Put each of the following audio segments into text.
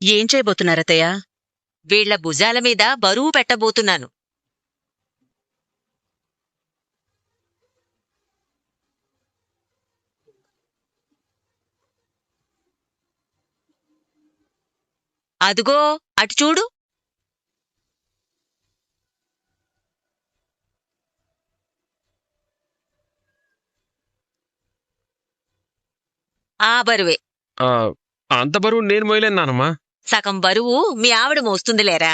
ఏం చేయబోతున్నారతయ్య? వీళ్ల భుజాల మీద బరువు పెట్టబోతున్నాను. అదుగో అటు చూడు. ఆ బరువే. అంత బరువు నేను మోయలేను నానమ్మా. సగం బరువు మీ ఆవిడ మోస్తుందిలేరా.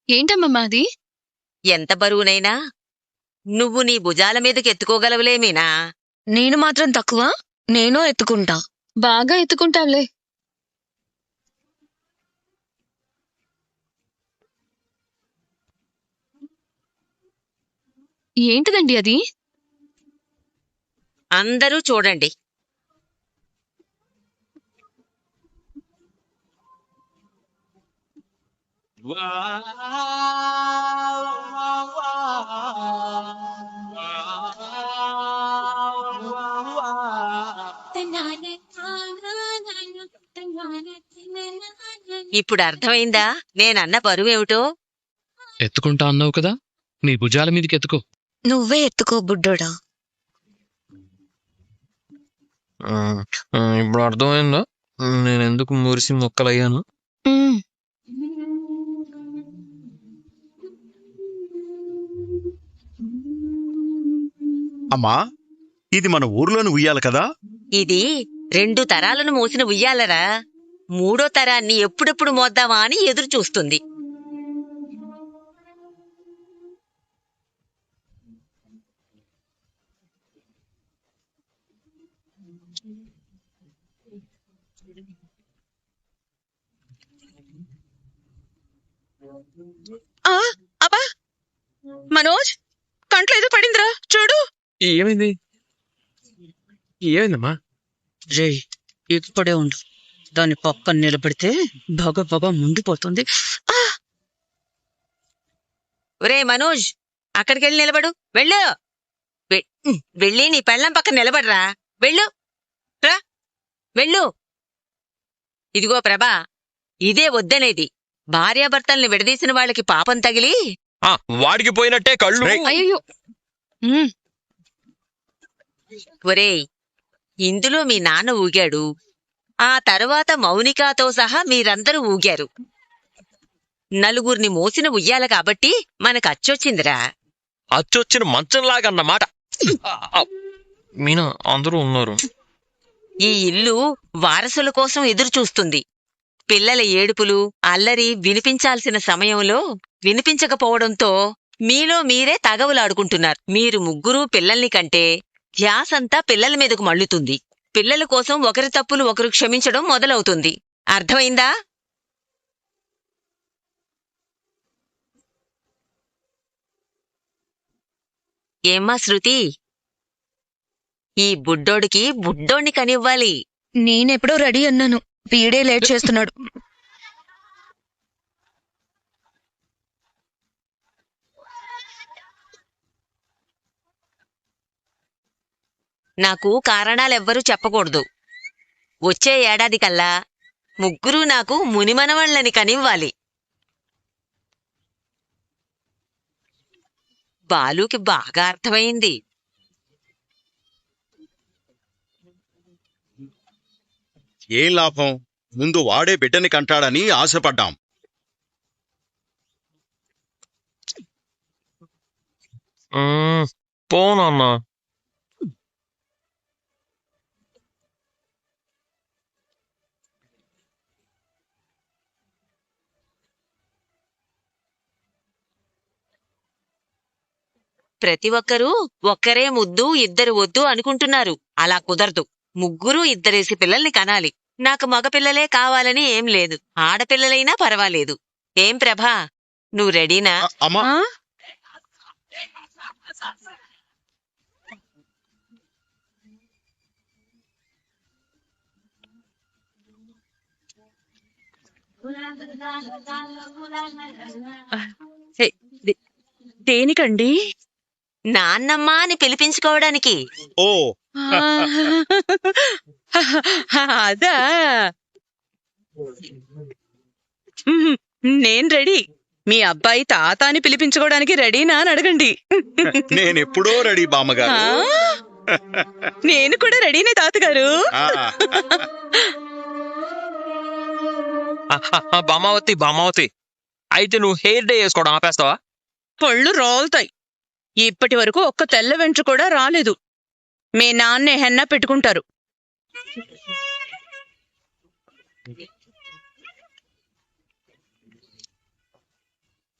ఏంటమ్మా అది? ఎంత బరువునైనా నువ్వు నీ భుజాల మీదకి ఎత్తుకోగలవులే మీనా. నేను మాత్రం తక్కువ? నేను ఎత్తుకుంటా. బాగా ఎత్తుకుంటావులే. ఏంటిదండి అది? అందరూ చూడండి. ఇప్పుడు అర్థమైందా నేనన్న బరువేమిటో? ఎత్తుకుంటా అన్నావు కదా, నీ భుజాల మీదకి ఎత్తుకో. నువ్వే ఎత్తుకో బుడ్డోడా. ఇప్పుడు అర్థమైందా నేనెందుకు మురిసి మొక్కలయ్యాను? అమ్మా, ఇది మన ఊర్లోని ఉయ్యాల కదా? ఇది 2 తరాలను మోసిన ఉయ్యాలరా. 3వ తరాన్ని ఎప్పుడెప్పుడు మోద్దామా అని ఎదురు చూస్తుంది. అబ్బా మనోజ్, కంట్లో ఏదో పడిందిరా చూడు. ఏమైంది? ఏమైందమ్మా? రే, ఇప్పుడే ఉండు. దాని పక్కన నిలబడితే భగ భగ ముండిపోతుంది. ఒరే మనోజ్, అక్కడికెళ్ళి నిలబడు. వెళ్ళు. వెళ్ళి నీ పెళ్ళం పక్కన నిలబడరా. వెళ్ళు రా, వెళ్ళు. ఇదిగో ప్రభా, ఇదే వద్దనేది. భార్యాభర్తల్ని విడదీసిన వాళ్ళకి పాపం తగిలి వాడికి పోయినట్టే కళ్ళు. అయ్యో, ఒరేయ్, ఇందులో మీ నాన్న ఊగాడు. ఆ తరువాత మౌనికాతో సహా మీరందరూ ఊగారు. నలుగురిని మోసిన ఉయ్యాల కాబట్టి మనకు అచ్చొచ్చిందిరా. అచ్చొచ్చిన మంచంలాగన్నమాట. మీనా, అందరూ ఉన్నారు. ఈ ఇల్లు వారసుల కోసం ఎదురుచూస్తుంది. పిల్లల ఏడుపులు, అల్లరి వినిపించాల్సిన సమయంలో వినిపించకపోవడంతో మీలో మీరే తగవులాడుకుంటున్నారు. మీరు ముగ్గురూ పిల్లల్ని కంటే ధ్యాసంతా పిల్లల మీదకు మళ్ళుతుంది. పిల్లల కోసం ఒకరి తప్పులు ఒకరు క్షమించడం మొదలవుతుంది. అర్థమైందా? ఏమ్మా శృతి, ఈ బుడ్డోడికి బుడ్డోణ్ణి కనివ్వాలి. నేనెప్పుడో రెడీ అన్నాను. వీడే లేట్ చేస్తున్నాడు. నాకు కారణాలెవ్వరూ చెప్పకూడదు. వచ్చే ఏడాది కల్లా ముగ్గురూ నాకు మునిమనవళ్ళని కనివ్వాలి. బాలుకి బాగా అర్థమైంది. ఏం లాభం, ముందు వాడే బిడ్డని కంటాడని ఆశపడ్డాం. పోనన్నా. ప్రతి ఒక్కరూ ఒక్కరే ముద్దు ఇద్దరు వద్దు అనుకుంటున్నారు. అలా కుదరదు. ముగ్గురూ ఇద్దరేసి పిల్లల్ని కనాలి. నాకు మగపిల్లలే కావాలని ఏం లేదు. ఆడపిల్లలైనా పర్వాలేదు. ఏం ప్రభా, నువ్వు రెడీనా? అమ్మా, దేనికండి? నాన్నమ్మా అని పిలిపించుకోవడానికి. ఓ అదా ఉహుం, నేను రెడీ. మీ అబ్బాయి తాత అని పిలిపించుకోవడానికి రెడీనా అని అడగండి. నేనెప్పుడో రెడీ ఆ, బామ్మగారు. నేను కూడా రెడీనే తాతగారు. ఆ, బామావతి బామావతి, అయితే నువ్వు హెయిర్ డే వేసుకోవడం ఆపేస్తావా? పళ్ళు రాలుతాయి. ఇప్పటి వరకు ఒక్క తెల్ల వెంట్రు కూడా రాలేదు. మీ నాన్నే హెన్నా పెట్టుకుంటారు.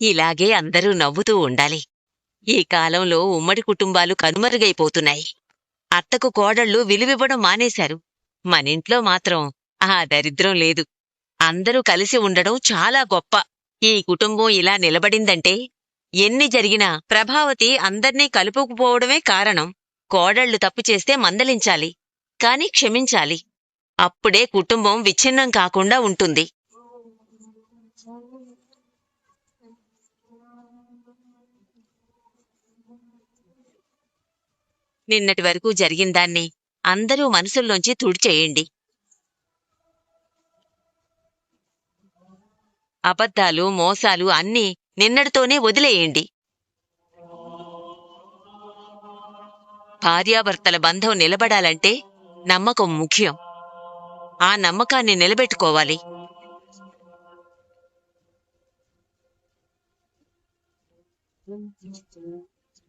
ఇలాగే అందరూ నవ్వుతూ ఉండాలి. ఈ కాలంలో ఉమ్మడి కుటుంబాలు కనుమరుగైపోతున్నాయి. అత్తకు కోడళ్ళు విలువివ్వడం మానేశారు. మనింట్లో మాత్రం ఆ దరిద్రం లేదు. అందరూ కలిసి ఉండడం చాలా గొప్ప. ఈ కుటుంబం ఇలా నిలబడిందంటే ఎన్ని జరిగినా ప్రభావతి అందర్నీ కలుపుకుపోవడమే కారణం. కోడళ్ళు తప్పు చేస్తే మందలించాలి, కాని క్షమించాలి. అప్పుడే కుటుంబం విచ్ఛిన్నం కాకుండా ఉంటుంది. నిన్నటి వరకు జరిగిందాన్ని అందరూ మనసుల్లోంచి తుడిచేయండి. అబద్ధాలు, మోసాలు అన్నీ నిన్నటితోనే వదిలేయండి. భార్యాభర్తల బంధం నిలబడాలంటే నమ్మకం ముఖ్యం. ఆ నమ్మకాన్ని నిలబెట్టుకోవాలి.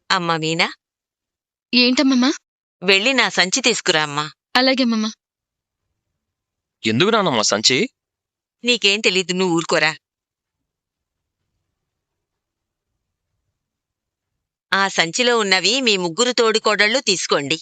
అమ్మా మీనా, ఏంటమ్మమ్మా? వెళ్ళి నా సంచి తీసుకురా అమ్మా. అలాగేమ్మమ్మా. ఎందుకు నానమ్మ సంచి? నీకేం తెలీదు, నువ్వు ఊరుకోరా. ఆ సంచిలో ఉన్నవి మీ ముగ్గురు తోడికోడళ్ళు తీసుకోండి.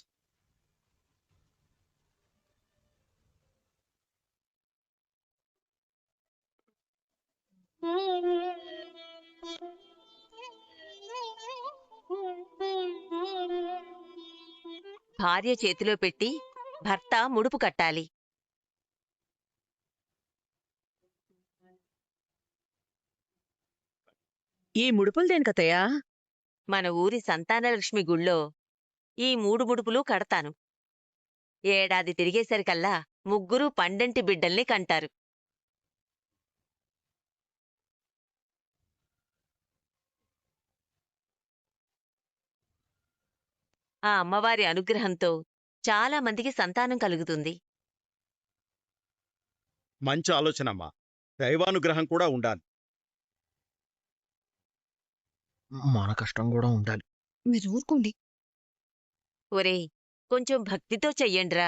భార్య చేతిలో పెట్టి భర్త ముడుపు కట్టాలి. ఈ ముడుపులు దేనికతయ్యా? మన ఊరి సంతానలక్ష్మి గుళ్ళో ఈ 3 ముడుపులు కడతాను. ఏడాది తిరిగేసరికల్లా ముగ్గురు పండంటి బిడ్డల్ని కంటారు. ఆ అమ్మవారి అనుగ్రహంతో చాలా మందికి సంతానం కలుగుతుంది. మంచి ఆలోచనమ్మా. దైవానుగ్రహం కూడా ఉండాలి. మన కష్టం కూడా ఉండాలి. మీరు ఊరుకోండి. ఒరేయ్, కొంచెం భక్తితో చెయ్యండ్రా.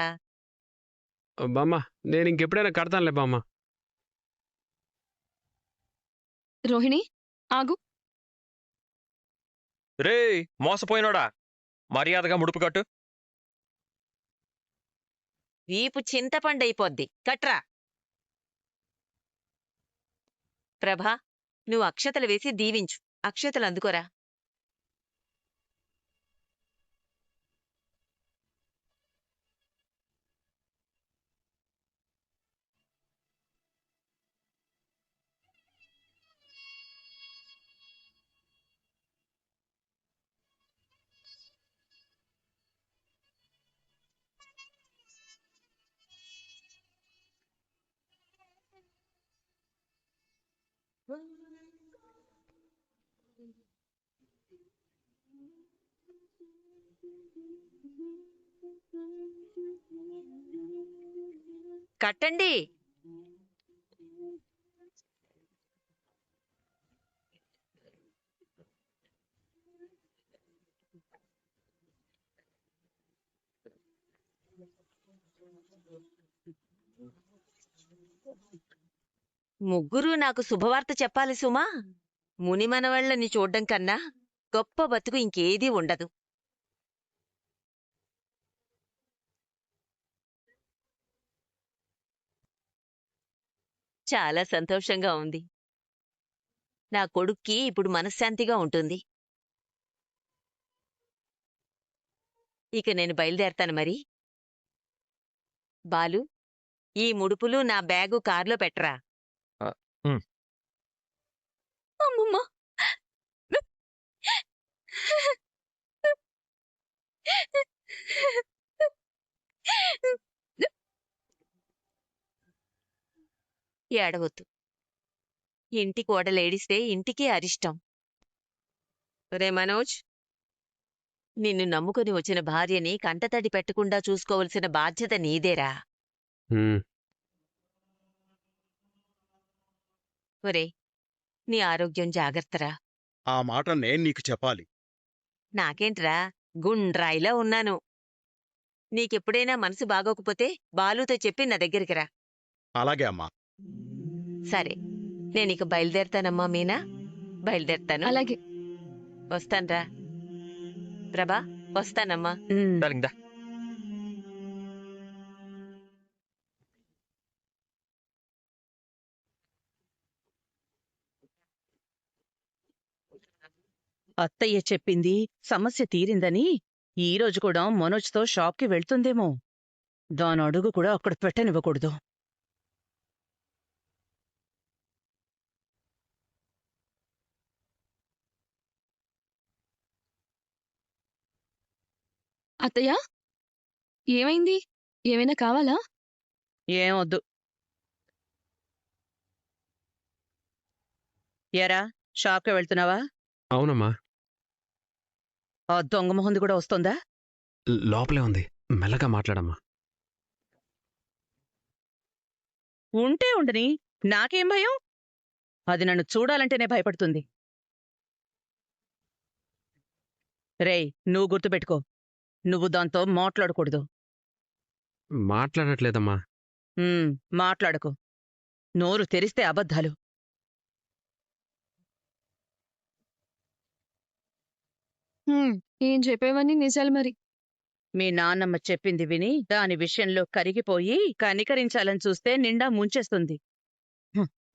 బామ్మ, నేను ఇంకెప్పుడైనా కడతానులే బామ్మ. రోహిణి, ఆగు. రే మోసపోయినోడా, మర్యాదగా ముడుపు కట్టు. వీపు చింతపండైపోద్ది, కట్రా. ప్రభా, నువ్వు అక్షతలు వేసి దీవించు. అక్షతలు అందుకోరా. కట్టండి. ముగ్గురూ నాకు శుభవార్త చెప్పాలి సుమా. మునిమనవళ్ళని చూడ్డం కన్నా గొప్ప బతుకు ఇంకేదీ ఉండదు. చాలా సంతోషంగా ఉంది. నా కొడుక్కి ఇప్పుడు మనశ్శాంతిగా ఉంటుంది. ఇక నేను బయలుదేరతాను మరి. బాలు, ఈ ముడుపులు నా బ్యాగు కారులో పెట్టరా. అమ్మమ్మ. ఏడవద్దు. ఇంటి కోడలేడిస్తే ఇంటికే అరిష్టం. రే మనోజ్, నిన్ను నమ్ముకుని వచ్చిన భార్యని కంటతడి పెట్టకుండా చూసుకోవలసిన బాధ్యత నీదేరా. ఒరే, నీ ఆరోగ్యం జాగ్రత్తరా. ఆ మాట నేను నీకు చెప్పాలి. నాకేంట్రా, గుండ్రాయిలా ఉన్నాను. నీకెప్పుడైనా మనసు బాగోకపోతే బాలుతో చెప్పి నా దగ్గరికి రా. అలాగే అమ్మా. సరే, నేనిక బయలుదేరతానమ్మా మీనా. బయలుదేరతాను. అలాగే. వస్తాన్రా. ప్రభా, వస్తానమ్మా. డార్లింగ్ దా. అత్తయ్య చెప్పింది సమస్య తీరిందని ఈ రోజు కూడా మనోజ్తో షాప్కి వెళ్తుందేమో. దాని అడుగు కూడా అక్కడ పెట్టనివ్వకూడదు. అత్తయ్య, ఏమైంది? ఏమైనా కావాలా? ఏమొద్దు. ఎరా, షాప్కి వెళ్తున్నావా? అవునమ్మా. ఆ దొంగ మొహంది కూడా వస్తోందా? లోపలే ఉంది. మెల్లగా మాట్లాడమ్మా. ఉంటే ఉండని, నాకేం భయం? అది నన్ను చూడాలంటేనే భయపడుతుంది. రేయ్, నువ్వు గుర్తుపెట్టుకో, నువ్వు దాంతో మాట్లాడకూడదు. మాట్లాడట్లేదమ్మా. మాట్లాడకు. నోరు తెరిస్తే అబద్ధాలు. ఏం చెప్పేవన్నీ నిజాలు మరి. మీ నాన్నమ్మ చెప్పింది విని దాని విషయంలో కరిగిపోయి కనికరించాలని చూస్తే నిండా ముంచేస్తుంది.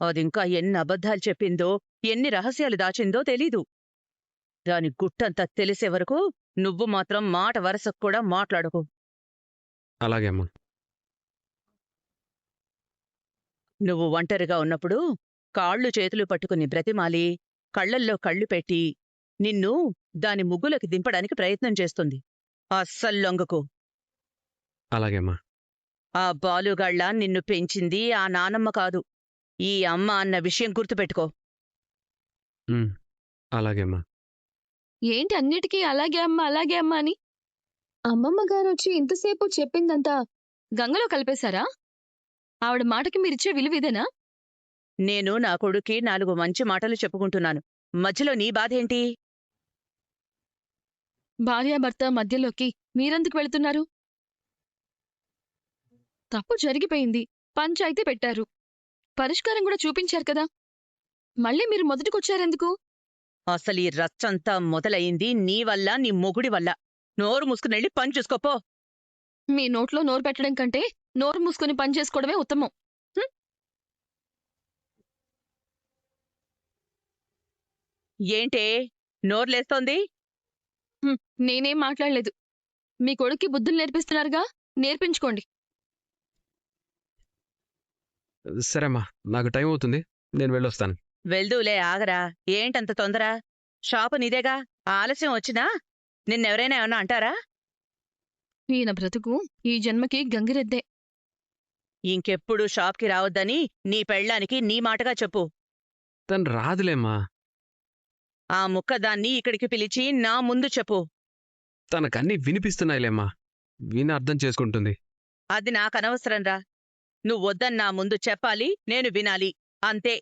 అదింకా ఎన్ని అబద్ధాలు చెప్పిందో, ఎన్ని రహస్యాలు దాచిందో తెలీదు. దాని గుట్టంతా తెలిసే వరకు నువ్వు మాత్రం మాట వరసకు కూడా మాట్లాడకు. అలాగే అమ్మా. నువ్వు ఒంటరిగా ఉన్నప్పుడు కాళ్ళు చేతులు పట్టుకుని బ్రతిమాలి, కళ్లల్లో కళ్ళు పెట్టి నిన్ను దాని ముగ్గులకి దింపడానికి ప్రయత్నం చేస్తుంది. అస్సల్లొంగకు. అలాగే అమ్మా. ఆ బాలుగాళ్ళ నిన్ను పెంచింది ఆ నానమ్మ కాదు, ఈ అమ్మ అన్న విషయం గుర్తుపెట్టుకో. అలాగే అమ్మా. ఏంటి అన్నిటికీ అలాగే అమ్మ అలాగే అమ్మ అని? అమ్మమ్మ గారు వచ్చి ఇంతసేపు చెప్పిందంతా గంగలో కలిపేశారా? ఆవిడ మాటకి మీరిచ్చే విలువిదేనా? నేను నా కొడుక్కి 4 మంచి మాటలు చెప్పుకుంటున్నాను. మధ్యలో నీ బాధేంటి? భార్యాభర్త మధ్యలోకి మీరెందుకు వెళుతున్నారు? తప్పు జరిగిపోయింది, పంచాయితీ పెట్టారు, పరిష్కారం కూడా చూపించారు కదా. మళ్ళీ మీరు మొదటికొచ్చారెందుకు? అసలీ రచ్చంతా మొదలయింది నీ వల్ల, నీ మొగుడి వల్ల. నోరు మూసుకునెళ్ళి పని చూసుకోపో. మీ నోట్లో నోరు పెట్టడం కంటే నోరు మూసుకుని పనిచేసుకోవడమే ఉత్తమం. ఏంటే నోర్లేస్తోంది? నేనేం మాట్లాడలేదు. మీ కొడుక్కి బుద్ధులు నేర్పిస్తున్నారుగా, నేర్పించుకోండి. సరే అమ్మా, నాకు టైం అవుతుంది. నేను వెళ్ళొస్తాను. వెళ్దూలే, ఆగరా. ఏంటంత తొందర? షాపు నీదేగా. ఆలస్యం వచ్చినా నిన్నెవరైనా ఏమన్నా అంటారా? ఈయన బ్రతుకు ఈ జన్మకి గంగిరెద్దే. ఇంకెప్పుడు షాప్కి రావద్దని నీ పెళ్ళానికి నీ మాటగా చెప్పు. తను రాదులేమ్మా. ఆ ముక్కదాన్ని ఇక్కడికి పిలిచి నా ముందు చెప్పు. తనకన్నీ వినిపిస్తున్నాయిలేమ్మా. విని అర్థం చేసుకుంటుంది. అది నాకనవసరంరా. నువ్వొద్దని నా ముందు చెప్పాలి, నేను వినాలి, అంతే.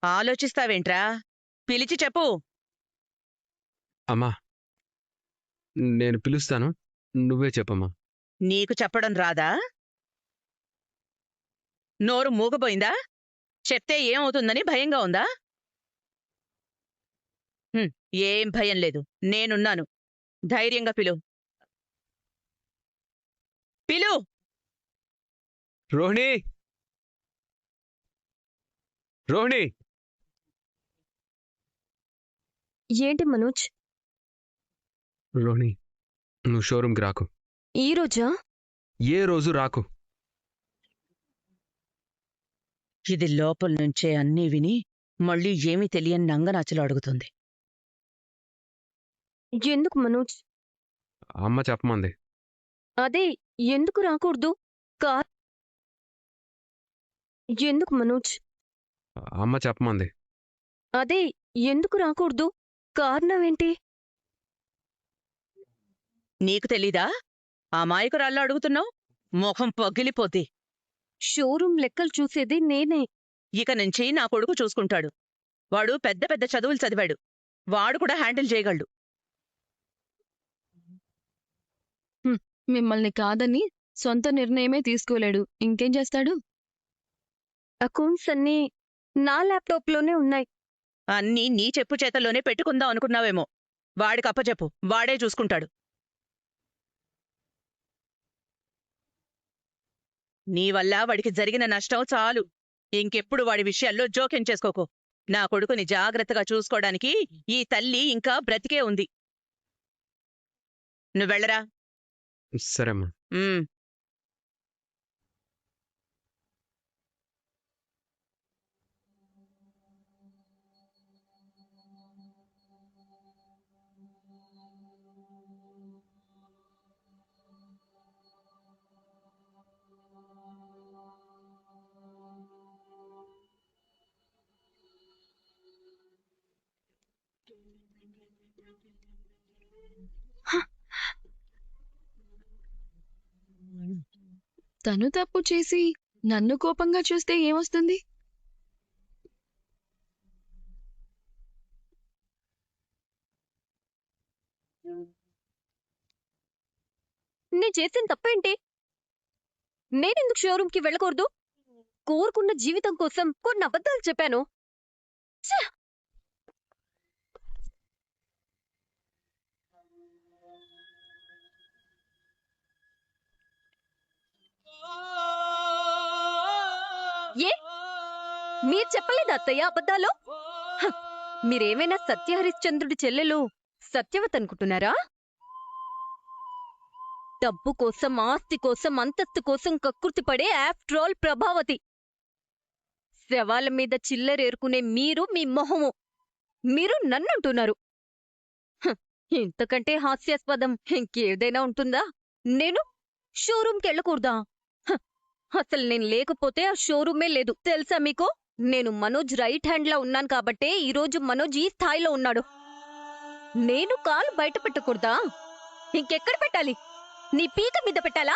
ఆలోచిస్తావేంట్రా? పిలిచి చెప్పు. అమ్మా, నేను పిలుస్తాను, నువ్వే చెప్పమ్మా. నీకు చెప్పడం రాదా? నోరు మూగబోయిందా? చెప్తే ఏమవుతుందని భయంగా ఉందా? ఏం భయం లేదు, నేనున్నాను. ధైర్యంగా పిలు. పిలు. రోహిణి! రోహిణి! ఏంటి మనోజ్? రోహిణి, నువ్వు షోరూమ్కి రాకు. ఈ రోజా? ఏ రోజు రాకు. ఇది లోపల నుంచే అన్నీ విని మళ్ళీ ఏమీ తెలియని నంగనాచలు అడుగుతుంది. ఎందుకు మనోజ్? అమ్మ చెప్పమంది. అదే ఎందుకు రాకూడదు? కార్ ఎందుకు మనోజ్? అమ్మ చెప్పమంది. అదే ఎందుకు రాకూడదు? కారణం ఏంటి? నీకు తెలీదా? అమాయకురాళ్ళు అడుగుతున్నావు? మొహం పగిలిపోద్ది. షోరూమ్ లెక్కలు చూసేది నేనే. ఇక నుంచి నా కొడుకు చూసుకుంటాడు. వాడు పెద్ద పెద్ద చదువులు చదివాడు. వాడు కూడా హ్యాండిల్ చేయగలడు. మిమ్మల్ని కాదని సొంత నిర్ణయమే తీసుకోలేడు, ఇంకేం చేస్తాడు? అకౌంట్స్ అన్నీ నా ల్యాప్టాప్లోనే ఉన్నాయి. అన్నీ నీ చెప్పు చేతల్లోనే పెట్టుకుందాం అనుకున్నావేమో. వాడికి అప్పచెప్పు, వాడే చూసుకుంటాడు. నీ వల్ల వాడికి జరిగిన నష్టం చాలు. ఇంకెప్పుడు వాడి విషయాల్లో జోక్యం చేసుకోకు. నా కొడుకుని జాగ్రత్తగా చూసుకోవడానికి ఈ తల్లి ఇంకా బ్రతికే ఉంది. నువ్వెళ్ళరా. సరే అమ్మా. ఉమ్. తను తప్పు చేసి నన్ను కోపంగా చూస్తే ఏమొస్తుంది? నేను చేసిన తప్పేంటి? నేనెందుకు షోరూమ్కి వెళ్ళకూడదు? కోరుకున్న జీవితం కోసం కొన్ని అబద్ధాలు చెప్పాను. ఛ! ఏ మీరు చెప్పలేదా అత్తయ్య అబద్ధాలు? హ! మీరేమైనా సత్యహరిశ్చంద్రుడి చెల్లెలు సత్యవతి అనుకుంటున్నారా? డబ్బు కోసం, ఆస్తి కోసం, అంతస్తు కోసం కక్కుర్తిపడే ఆఫ్టర్ ఆల్ ప్రభావతి. శవాల మీద చిల్లరేరుకునే మీరు, మీ మొహము, మీరు నన్నంటున్నారు. హ! ఇంతకంటే హాస్యాస్పదం ఇంకేదైనా ఉంటుందా? నేను షోరూంకెళ్ళకూడదా? అసలు నేను లేకపోతే ఆ షోరూమే లేదు, తెలుసా మీకు? నేను మనోజ్ రైట్ హ్యాండ్లా ఉన్నాను కాబట్టే ఈరోజు మనోజ్ ఈ స్థాయిలో ఉన్నాడు. నేను కాలు బయట పెట్టకూడదా? ఇంకెక్కడ పెట్టాలి? నీ పీక మీద పెట్టాలా?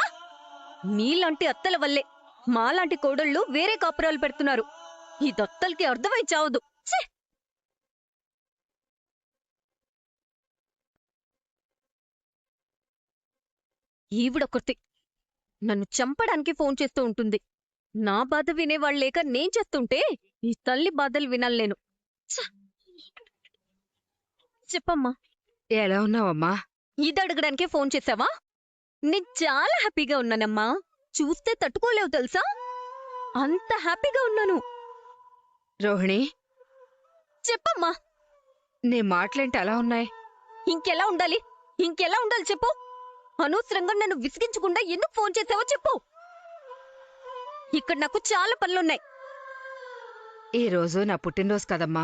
మీలాంటి అత్తల వల్లే మాలాంటి కోడళ్ళు వేరే కాపురాలు పెడుతున్నారు. ఈ దత్తలకి అర్థమై చావదు. ఛీ! ఈవిడొకర్తి నన్ను చంపడానికి ఫోన్ చేస్తూ ఉంటుంది. నా బాధ వినేవాళ్లేక నేను చేస్తుంటే ఈ తల్లి బాధలు వినాలేను. ఛ! చెప్పమ్మా. ఎలా ఉన్నావమ్మా? ఇది అడగడానికే ఫోన్ చేసావా? నేను చాలా హ్యాపీగా ఉన్నానమ్మా. చూస్తే తట్టుకోలేవు తెలుసా? అంత హ్యాపీగా ఉన్నాను. రోహిణి, చెప్పమ్మా. నీ మాటలేంటి అలా ఉన్నాయి? ఇంకెలా ఉండాలి? ఇంకెలా ఉండాలి చెప్పు? అనవసరంగా నన్ను విసిగించకుండా ఎందుకు ఫోన్ చేసావో చెప్పు. ఇక్కడ నాకు చాలా పనులున్నాయి. ఈ రోజు నా పుట్టినరోజు కదమ్మా.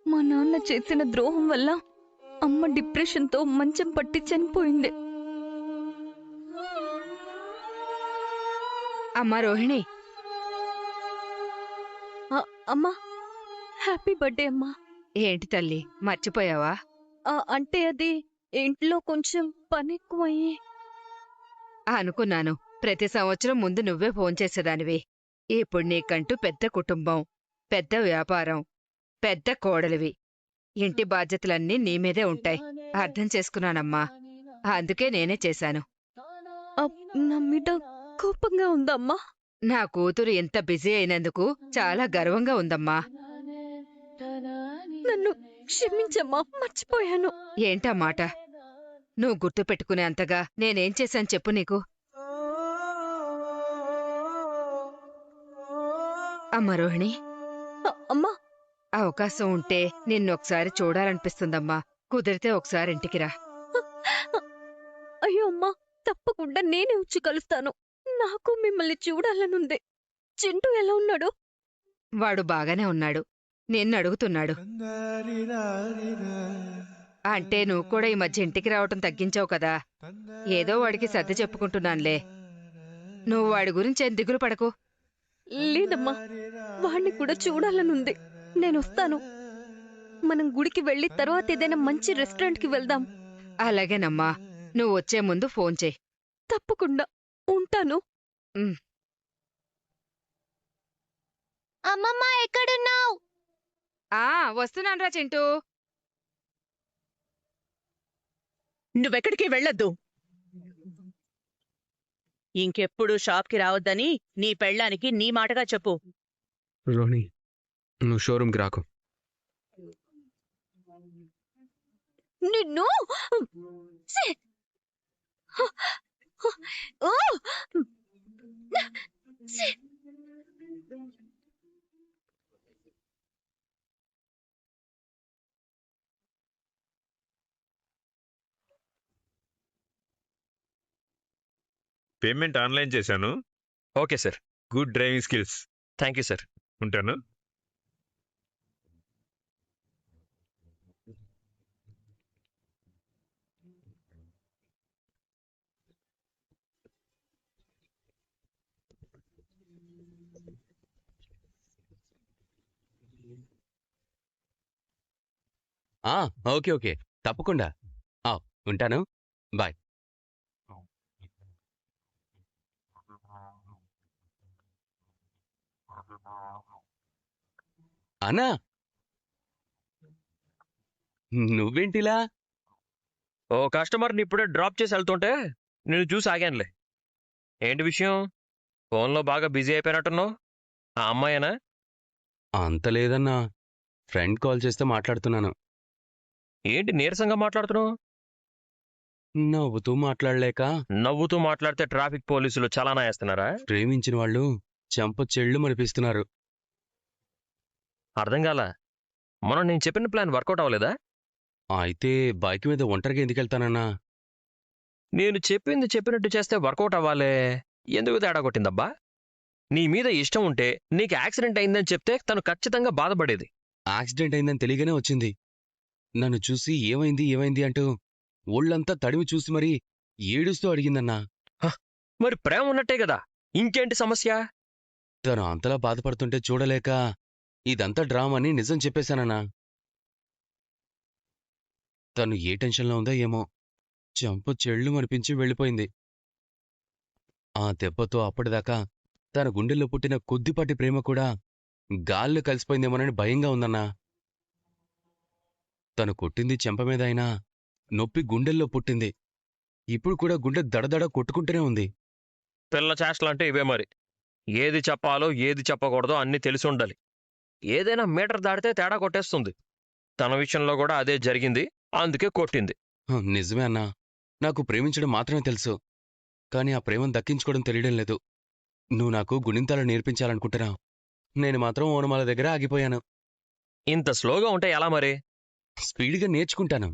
మా నాన్న చేసిన ద్రోహం వల్ల అమ్మ డిప్రెషన్తో మంచం పట్టి చనిపోయింది. అమ్మా రోహిణి, అమ్మా, హ్యాపీ బర్త్డే అమ్మా. ఏంటి తల్లి మర్చిపోయావా? అంటే అది ఇంట్లో కొంచెం పని ఎక్కువయ్యి. అనుకున్నాను, ప్రతి సంవత్సరం ముందు నువ్వే ఫోన్ చేసేదానివి. ఇప్పుడు నీకంటూ పెద్ద కుటుంబం, పెద్ద వ్యాపారం, పెద్ద కోడలివి. ఇంటి బాధ్యతలన్నీ నీ మీదే ఉంటాయి. అర్థం చేసుకున్నానమ్మా, అందుకే నేనే చేశాను. నా మీద కోపంగా ఉందమ్మా. నా కూతురు ఇంత బిజీ అయినందుకు చాలా గర్వంగా ఉందమ్మా. నన్ను క్షమించమ్మా, మర్చిపోయాను. ఏంటా మాట? నువ్వు గుర్తు పెట్టుకునే అంతగా నేనేం చేశాను చెప్పు నీకు? అమ్మా రోహిణి, అమ్మా, అవకాశం ఉంటే నిన్నొకసారి చూడాలనిపిస్తుందమ్మా. కుదిరితే ఒకసారి ఇంటికి రా. అయ్యో అమ్మా, తప్పకుండా నేనే వచ్చి కలుస్తాను. నాకు మిమ్మల్ని చూడాలనుంది. చింటూ ఎలా ఉన్నాడు? వాడు బాగానే ఉన్నాడు. నిన్ను అడుగుతున్నాడు. అంటే నువ్వు కూడా ఈ మధ్య ఇంటికి రావటం తగ్గించావు కదా. ఏదో వాడికి సర్ది చెప్పుకుంటున్నానులే. నువ్వు వాడి గురించి ఏం దిగులు పడకు. లేదమ్మా, వాణ్ణి కూడా చూడాలనుంది. నేనొస్తాను. మనం గుడికి వెళ్ళి తర్వాత ఏదైనా మంచి రెస్టారెంట్కి వెళ్దాం. అలాగేనమ్మా, నువ్వు వచ్చే ముందు ఫోన్ చేయి. తప్పకుండా. ఉంటాను. అమ్మమ్మ, ఎక్కడున్నావు? వస్తున్నానురా చింటూ. నువ్వెక్కడికి వెళ్ళొద్దు. ఇంకెప్పుడు షాప్కి రావద్దని నీ పెళ్ళానికి నీ మాటగా చెప్పు. రోహిణి, నువ్వు షోరూమ్కి రాకు. నిన్ను ఛీ! ఓ! ఛీ! పేమెంట్ ఆన్లైన్ చేశాను. Okay sir. Good driving skills. Thank you sir. ఉంటాను. ఓకే ఓకే, తప్పకుండా. ఉంటాను. బాయ్. అన్నా, నువ్వేంటిలా? ఓ కస్టమర్ని ఇప్పుడే డ్రాప్ చేసి వెళ్తుంటే నేను చూసి ఆగానులే. ఏంటి విషయం? ఫోన్లో బాగా బిజీ అయిపోయినట్టున్నావు. ఆ అమ్మాయేనా? అంత లేదన్నా, ఫ్రెండ్ కాల్ చేస్తే మాట్లాడుతున్నాను. ఏంటి నీరసంగా మాట్లాడుతున్నావు? నవ్వుతూ మాట్లాడలేక. నవ్వుతూ మాట్లాడితే ట్రాఫిక్ పోలీసులు చలానా వేస్తున్నారా? ప్రేమించిన వాళ్ళు చెంప చెళ్ళు మనిపిస్తున్నారు. అర్థం కాలా. మనం నేను చెప్పిన ప్లాన్ వర్కౌట్ అవ్వలేదా? అయితే బైక్ మీద ఒంటరిగా ఎందుకెళ్తానన్నా? నేను చెప్పింది చెప్పినట్టు చేస్తే వర్కౌట్ అవ్వాలే. ఎందుకు తేడా కొట్టిందబ్బా? నీ మీద ఇష్టం ఉంటే నీకు యాక్సిడెంట్ అయిందని చెప్తే తను ఖచ్చితంగా బాధపడేది. యాక్సిడెంట్ అయిందని తెలియగానే వచ్చింది. నన్ను చూసి ఏమైంది ఏమైంది అంటూ ఒళ్ళంతా తడివి చూసి మరీ ఏడుస్తూ అడిగిందన్నా. మరి ప్రేమ ఉన్నట్టే కదా, ఇంకేంటి సమస్య? తను అంతలా బాధపడుతుంటే చూడలేక ఇదంతా డ్రామని నిజం చెప్పేశానన్నా. తను ఏ టెన్షన్లో ఉందో ఏమో, చెంప చెళ్ళు మనిపించి వెళ్ళిపోయింది. ఆ దెబ్బతో అప్పటిదాకా తన గుండెల్లో పుట్టిన కొద్దిపాటి ప్రేమ కూడా గాల్లో కలిసిపోయిందేమోనని భయంగా ఉందన్నా. తను కొట్టింది చెంప మీద అయినా నొప్పి గుండెల్లో పుట్టింది. ఇప్పుడు కూడా గుండె దడదడ కొట్టుకుంటూనే ఉంది. పిల్ల చేష్టలంటే ఇవే మరి. ఏది చెప్పాలో ఏది చెప్పకూడదో అన్నీ తెలిసి ఉండాలి. ఏదైనా మీటర్ దాటితే తేడా కొట్టేస్తుంది. తన విషయంలో కూడా అదే జరిగింది, అందుకే కొట్టింది. నిజమే అన్నా, నాకు ప్రేమించడం మాత్రమే తెలుసు. కాని ఆ ప్రేమను దక్కించుకోవడం తెలియడం లేదు. నువ్వు నాకు గుణింతాలు నేర్పించాలనుకుంటున్నావు. నేను మాత్రం ఓనమాల దగ్గర ఆగిపోయాను. ఇంత స్లోగా ఉంటే ఎలా మరి? స్పీడ్గా నేర్చుకుంటాను.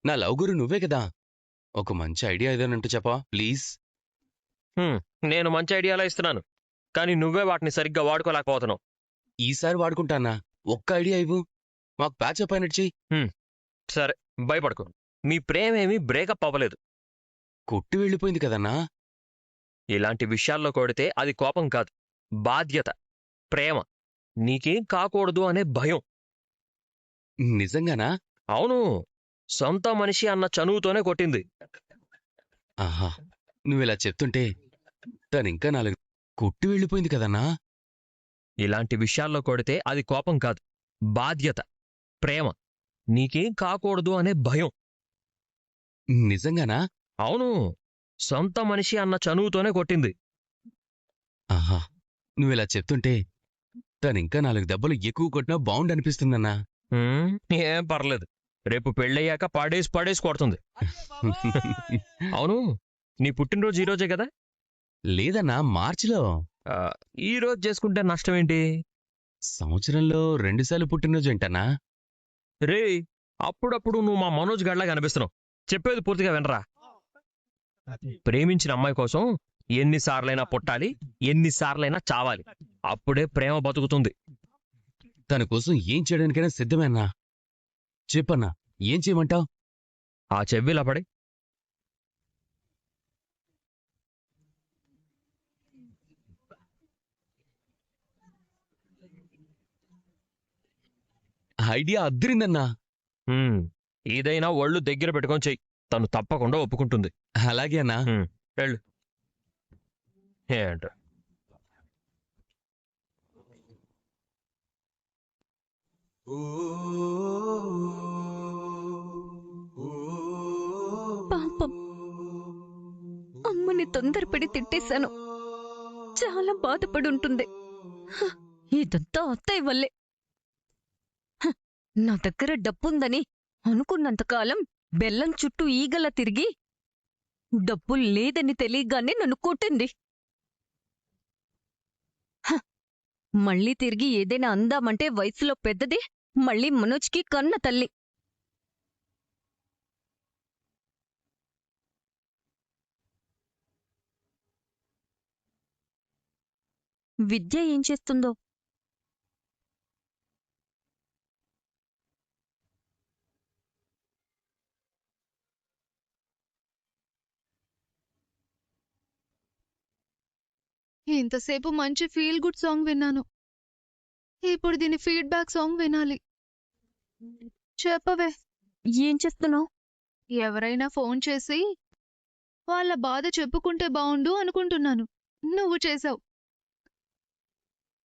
నా లవ్ గురు నువ్వే కదా. ఒక మంచి ఐడియా ఏదోనంటూ చెప్పా ప్లీజ్. నేను మంచి ఐడియాలో ఇస్తున్నాను, కానీ నువ్వే వాటిని సరిగ్గా వాడుకోలేకపోతున్నావు. ఈసారి వాడుకుంటానా? ఒక్క ఐడియా ఇవ్వు, మాకు ప్యాచప్ అయినట్టు చెయ్యి. సరే, భయపడకు. మీ ప్రేమేమీ బ్రేకప్ అవ్వలేదు. కొట్టి వెళ్ళిపోయింది కదన్నా. ఇలాంటి విషయాల్లో కొడితే అది కోపం కాదు, బాధ్యత, ప్రేమ. నీకేం కాకూడదు అనే భయం. నిజంగానా? అవును, సొంత మనిషి అన్న చనువుతోనే కొట్టింది. ఆహా, నువ్విలా చెప్తుంటే తనింకా 4 కొట్టి వెళ్ళిపోయింది కదన్నా. ఇలాంటి విషయాల్లో కొడితే అది కోపం కాదు, బాధ్యత, ప్రేమ. నీకేం కాకూడదు అనే భయం. నిజంగానా? అవును, సొంత మనిషి అన్న చనువుతోనే కొట్టింది. ఆహా, నువ్విలా చెప్తుంటే తనింకా 4 దెబ్బలు ఎక్కువ కొట్టినా బావుండనిపిస్తుందన్నా. ఏం పర్లేదు, రేపు పెళ్ళయ్యాక పడేసి కొడుతుంది. అవును, నీ పుట్టినరోజు ఈరోజే కదా? లేదన్నా, మార్చిలో. ఈరోజు చేసుకుంటే నష్టమేంటి? సంవత్సరంలో 2 సార్లు పుట్టినరోజు ఏంటన్నా? రే, అప్పుడప్పుడు నువ్వు మా మనోజ్ గడ్లా కనిపిస్తున్నావు. చెప్పేది పూర్తిగా వినరా. ప్రేమించిన అమ్మాయి కోసం ఎన్నిసార్లైనా పుట్టాలి, ఎన్నిసార్లైనా చావాలి. అప్పుడే ప్రేమ బతుకుతుంది. తన కోసం ఏం చేయడానికైనా సిద్ధమే అన్నా. చెప్పన్నా, ఏం చేయమంటావ్? ఆ చెవిలా పడి ఐడియా అద్దరిందన్నా. హ్మ్. ఏదైనా ఒళ్ళు దగ్గర పెట్టుకొని చెయ్యి. తను తప్పకుండా ఒప్పుకుంటుంది. అలాగే అన్నా. వెళ్ళు. ఏంట పాపం అమ్మని తొందరపడి తిట్టేశాను. చాలా బాధపడుంటుంది. హ, ఇదంతా అత్తయ్య వల్లే. హ, నా దగ్గర డబ్బుందని అనుకున్నంతకాలం బెల్లం చుట్టూ ఈగలా తిరిగి డబ్బు లేదని తెలియగానే నన్ను కొట్టింది. హ, మళ్ళీ తిరిగి ఏదైనా అందామంటే వయసులో పెద్దది, మళ్ళీ మనోజ్కి కన్న తల్లి. విద్య ఏం చేస్తుందో? ఇంతసేపు మంచి ఫీల్ గుడ్ సాంగ్ విన్నాను. ఇప్పుడు దీని ఫీడ్బ్యాక్ సాంగ్ వినాలి. చెప్పవే, ఏం చేస్తున్నావు? ఎవరైనా ఫోన్ చేసి వాళ్ళ బాధ చెప్పుకుంటే బావుండు అనుకుంటున్నాను. నువ్వు చేసావు.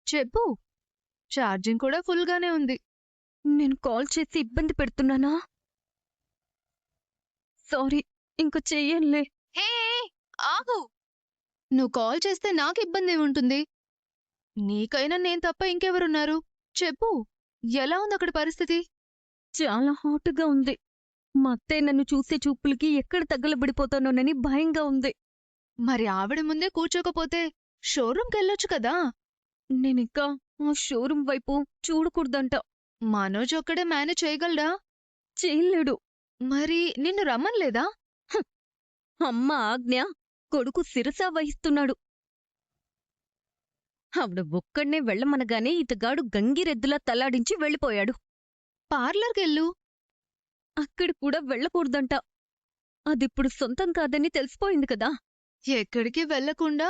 చెప్పు. ఛార్జింగ్ కూడా ఫుల్గానే ఉంది. నేను కాల్ చేసి ఇబ్బంది పెడుతున్నానా? సారీ, ఇంక చెయ్యనులే. హే, ఆగు. నువ్వు కాల్ చేస్తే నాకు ఇబ్బంది ఏముంటుంది? నీకైనా నేను తప్ప ఇంకెవరున్నారు? చెప్పు, ఎలా ఉంది అక్కడ పరిస్థితి? చాలా హాట్గా ఉంది. మా అత్తయ్య నన్ను చూసే చూపులకి ఎక్కడ తగలబడిపోతానోనని భయంగా ఉంది. మరి ఆవిడ ముందే కూర్చోకపోతే షోరూంకెళ్ళొచ్చు కదా. నేనింకా ఆ షోరూం వైపు చూడకూడదంట. మనోజ్ ఒక్కడే మేనేజ్ చేయగలడా? చేయలేడు. మరి నిన్ను రమ్మన్లేదా? అమ్మ ఆజ్ఞ కొడుకు శిరసా వహిస్తున్నాడు. ఆవిడ ఒక్కడ్నే వెళ్ళమనగానే ఇతగాడు గంగిరెద్దులా తలాడించి వెళ్ళిపోయాడు. పార్లర్కెళ్ళు. అక్కడ కూడా వెళ్ళకూడదంట. అదిప్పుడు సొంతం కాదని తెలిసిపోయింది కదా. ఎక్కడికి వెళ్లకుండా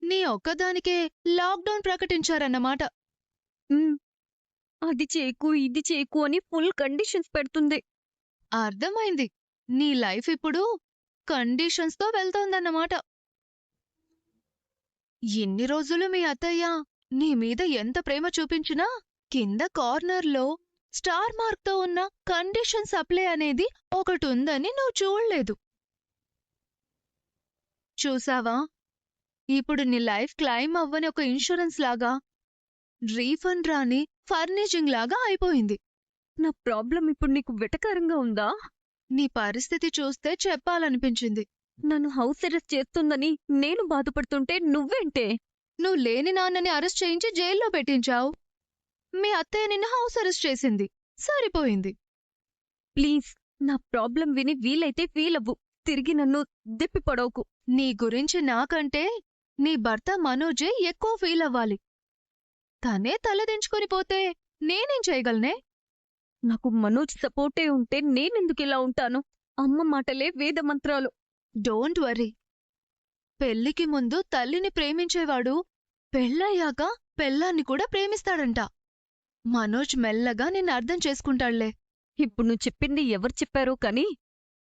నీ ఒక్కదానికే లాక్డౌన్ ప్రకటించారన్నమాట. అది చేయకు ఇది చేయకు అని ఫుల్ కండిషన్స్ పెడుతుంది. అర్థమైంది. నీ లైఫ్ ఇప్పుడు కండిషన్స్తో వెళ్తోందన్నమాట. ఇన్ని రోజులు మీ అత్తయ్య నీ మీద ఎంత ప్రేమ చూపించినా కింద కార్నర్లో స్టార్ మార్క్తో ఉన్న కండిషన్స్ అప్లై అనేది ఒకటుందని నువ్వు చూడలేదు. చూసావా, ఇప్పుడు నీ లైఫ్ క్లైమ్ అవ్వని ఒక ఇన్సూరెన్స్ లాగా, రీఫండ్ రాని ఫర్నిషింగ్ లాగా అయిపోయింది. నా ప్రాబ్లం ఇప్పుడు నీకు వెటకారంగా ఉందా? నీ పరిస్థితి చూస్తే చెప్పాలనిపించింది. నన్ను హౌస్ అరెస్ట్ చేస్తుందని నేను బాధపడుతుంటే నువ్వేంటే? నువ్వు లేని నాన్నని అరెస్ట్ చేయించి జైల్లో పెట్టించావు. మీ అత్తయ్య నిన్ను హౌస్ అరెస్ట్ చేసింది. సరిపోయింది. ప్లీజ్, నా ప్రాబ్లం విని వీలైతే ఫీల్ అవ్వు. తిరిగి నన్ను దిప్పి పడవకు. నీ గురించి నాకంటే నీ భర్త మనోజే ఎక్కువ ఫీల్ అవ్వాలి. తనే తలదించుకొని పోతే నేనేం చేయగలనే? నాకు మనోజ్ సపోర్టే ఉంటే నేనెందుకిలా ఉంటాను? అమ్మ మాటలే వేదమంత్రాలు. Don't worry. పెళ్లికి ముందు తల్లిని ప్రేమించేవాడు పెళ్ళయ్యాక పెళ్ళాన్ని కూడా ప్రేమిస్తాడంట. మనోజ్ మెల్లగా నిన్ను అర్థం చేసుకుంటాడులే. ఇప్పుడు నువ్వు చెప్పింది ఎవరు చెప్పారో కానీ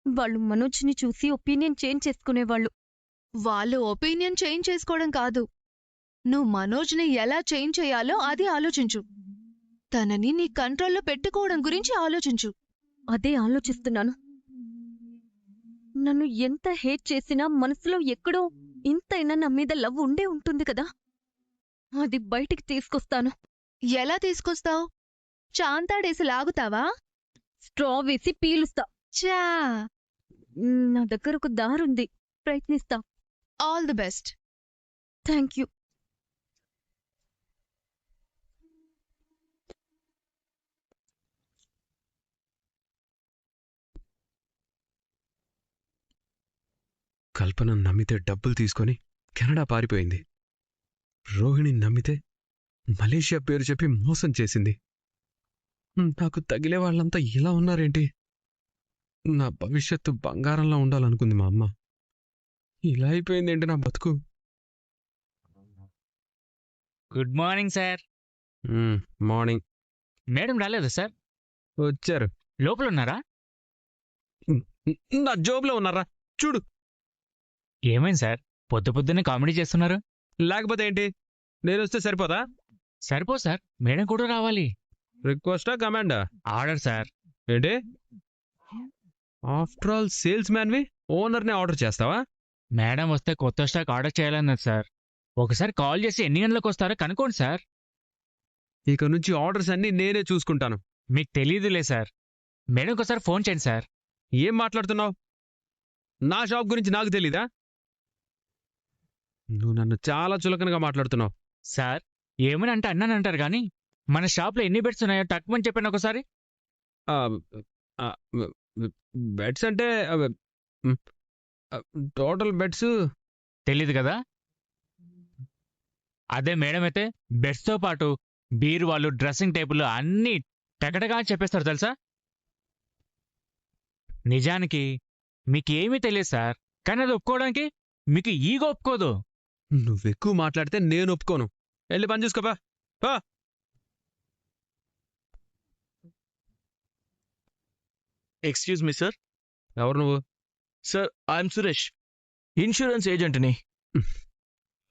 వాళ్ళు మనోజ్ని చూసి ఒపీనియన్ చేంజ్ చేసుకునేవాళ్ళు. వాళ్ళు ఒపీనియన్ చేంజ్ చేసుకోవడం కాదు, నువ్వు మనోజ్ని ఎలా చేంజ్ చేయాలో అది ఆలోచించు. తనని నీ కంట్రోల్లో పెట్టుకోవడం గురించి ఆలోచించు. అదే ఆలోచిస్తున్నాను. నన్ను ఎంత హేట్ చేసినా మనసులో ఎక్కడో ఇంతైనా నా మీద లవ్ ఉండే ఉంటుంది కదా. అది బయటికి తీసుకొస్తాను. ఎలా తీసుకొస్తావు? చాంతాడేసి లాగుతావా? స్ట్రా వేసి పీలుస్తా. చా, నా దగ్గర ఒక దారుంది, ప్రయత్నిస్తా. All the best. Thank you. Kalpana నమ్మితే డబ్బులు తీసుకొని కెనడా పారిపోయింది. రోహిణి నమ్మితే మలేషియా పేరు చెప్పి మోసం చేసింది. నాకు తగిలే వాళ్ళంతా ఇలా ఉన్నారేంటి? నా భవిష్యత్తు బంగారంలా ఉండాలనుకుంది మా అమ్మ. ఇలా అయిపోయిందేంటి నా బతుకు? Good morning sir. Morning. Madam రాలేదా సార్? వచ్చారు. లోపల ఉన్నారా? నా జోబులో ఉన్నారా? చూడు. ఏమైంది సార్, పొద్దున్నే కామెడీ చేస్తున్నారు? లేకపోతే ఏంటి, నేను వస్తే సరిపోదా? సరిపో సార్, మేడం కూడా రావాలి. రిక్వెస్టా కమాండా? Order sir. ఏంటి, ఆఫ్టర్ ఆల్ సేల్స్ మ్యాన్వి ఓనర్నే ఆర్డర్ చేస్తావా? మేడం వస్తే కొత్త స్టాక్ ఆర్డర్ చేయాలన్నది సార్. ఒకసారి కాల్ చేసి ఎన్ని గంటలకు వస్తారో కనుక్కోండి సార్. ఇక నుంచి ఆర్డర్స్ అన్నీ నేనే చూసుకుంటాను. మీకు తెలీదులే సార్. మేడంకి ఒకసారి ఫోన్ చేయండి సార్. ఏం మాట్లాడుతున్నావు? నా షాప్ గురించి నాకు తెలీదా? నువ్వు నన్ను చాలా చులకనగా మాట్లాడుతున్నావు. సార్, ఏమని అంటే అన్నానంటారు కానీ మన షాప్లో ఎన్ని బెడ్స్ ఉన్నాయో టక్మని చెప్పండి ఒకసారి. బెడ్స్ అంటే టోటల్ బెడ్స్ తెలీదు కదా? అదే మేడం అయితే బెడ్స్తో పాటు బీరువాళ్ళు, డ్రెస్సింగ్ టేబుల్ అన్నీ టకటగా చెప్పేస్తారు తెలుసా. నిజానికి మీకేమీ తెలియదు సార్, కానీ అది ఒప్పుకోవడానికి మీకు ఈగో ఒప్పుకోదు. నువ్వెక్కువ మాట్లాడితే నేను ఒప్పుకోను. వెళ్ళి పని చూసుకోపా. Excuse me sir. ఎవరు నువ్వు? సార్, ఐఎమ్ సురేష్, ఇన్సూరెన్స్ ఏజెంట్ని.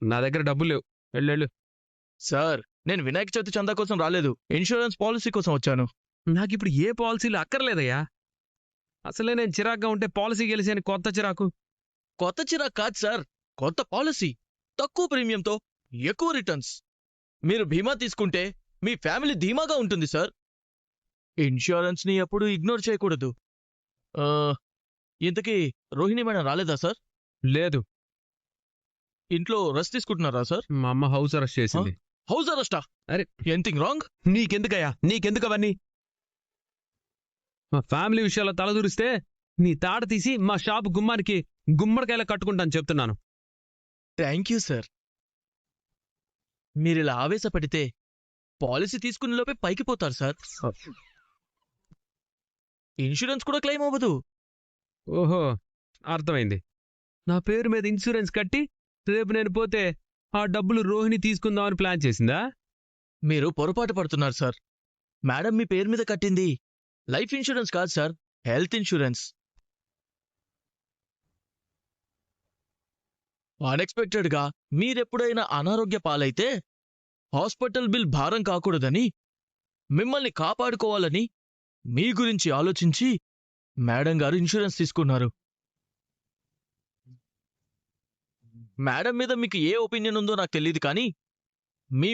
నా దగ్గర డబ్బులు లేవు. వెళ్ళు. సార్, నేను వినాయక చవితి చందా కోసం రాలేదు, ఇన్సూరెన్స్ పాలసీ కోసం వచ్చాను. నాకిప్పుడు ఏ పాలసీలు అక్కర్లేదయ్యా. అసలే నేను చిరాగ్గా ఉంటే పాలసీ గెలిచి అని కొత్త చిరాకు. కొత్త చిరాకు కాదు సార్, కొత్త పాలసీ, తక్కువ ప్రీమియంతో ఎక్కువ రిటర్న్స్. మీరు బీమా తీసుకుంటే మీ ఫ్యామిలీ ధీమాగా ఉంటుంది సార్. ఇన్సూరెన్స్ని ఎప్పుడూ ఇగ్నోర్ చేయకూడదు. ఇంతకీ రోహిణి మేడం రాలేదా సార్? లేదు. ఇంట్లో రెస్ట్ తీసుకుంటున్నారా సార్? మా అమ్మ హౌస్ అరెస్ట్ చేసింది. హౌస్ అరెస్టా? అరే, ఎనీథింగ్ రాంగ్? నీకెందుకయ్యా? నీకెందుకు అవన్నీ? మా ఫ్యామిలీ విషయాల్లో తలదూరిస్తే నీ తాట తీసి మా షాప్ గుమ్మానికి గుమ్మడికాయలా కట్టుకుంటాను చెప్తున్నాను. Thank you sir. మీరిలా ఆవేశపడితే పాలసీ తీసుకునే లోపే పైకి పోతారు సార్. ఇన్సూరెన్స్ కూడా క్లెయిమ్ అవ్వదు. ఓహో, అర్థమైంది. నా పేరు మీద ఇన్సూరెన్స్ కట్టి రేపు నేను పోతే ఆ డబ్బులు రోహిణి తీసుకుందామని ప్లాన్ చేసిందా? మీరు పొరపాటు పడుతున్నారు సార్. మేడం మీ పేరు మీద కట్టింది లైఫ్ ఇన్సూరెన్స్ కాదు సార్, హెల్త్ ఇన్సూరెన్స్. అన్ఎక్స్పెక్టెడ్గా మీరెప్పుడైనా అనారోగ్య పాలైతే హాస్పిటల్ బిల్ భారం కాకూడదని, మిమ్మల్ని కాపాడుకోవాలని మీ గురించి ఆలోచించి మేడం గారు ఇన్సూరెన్స్ తీసుకున్నారు. మేడం మీద మీకు ఏ ఒపీనియన్ ఉందో నాకు తెలియదు కానీ మీ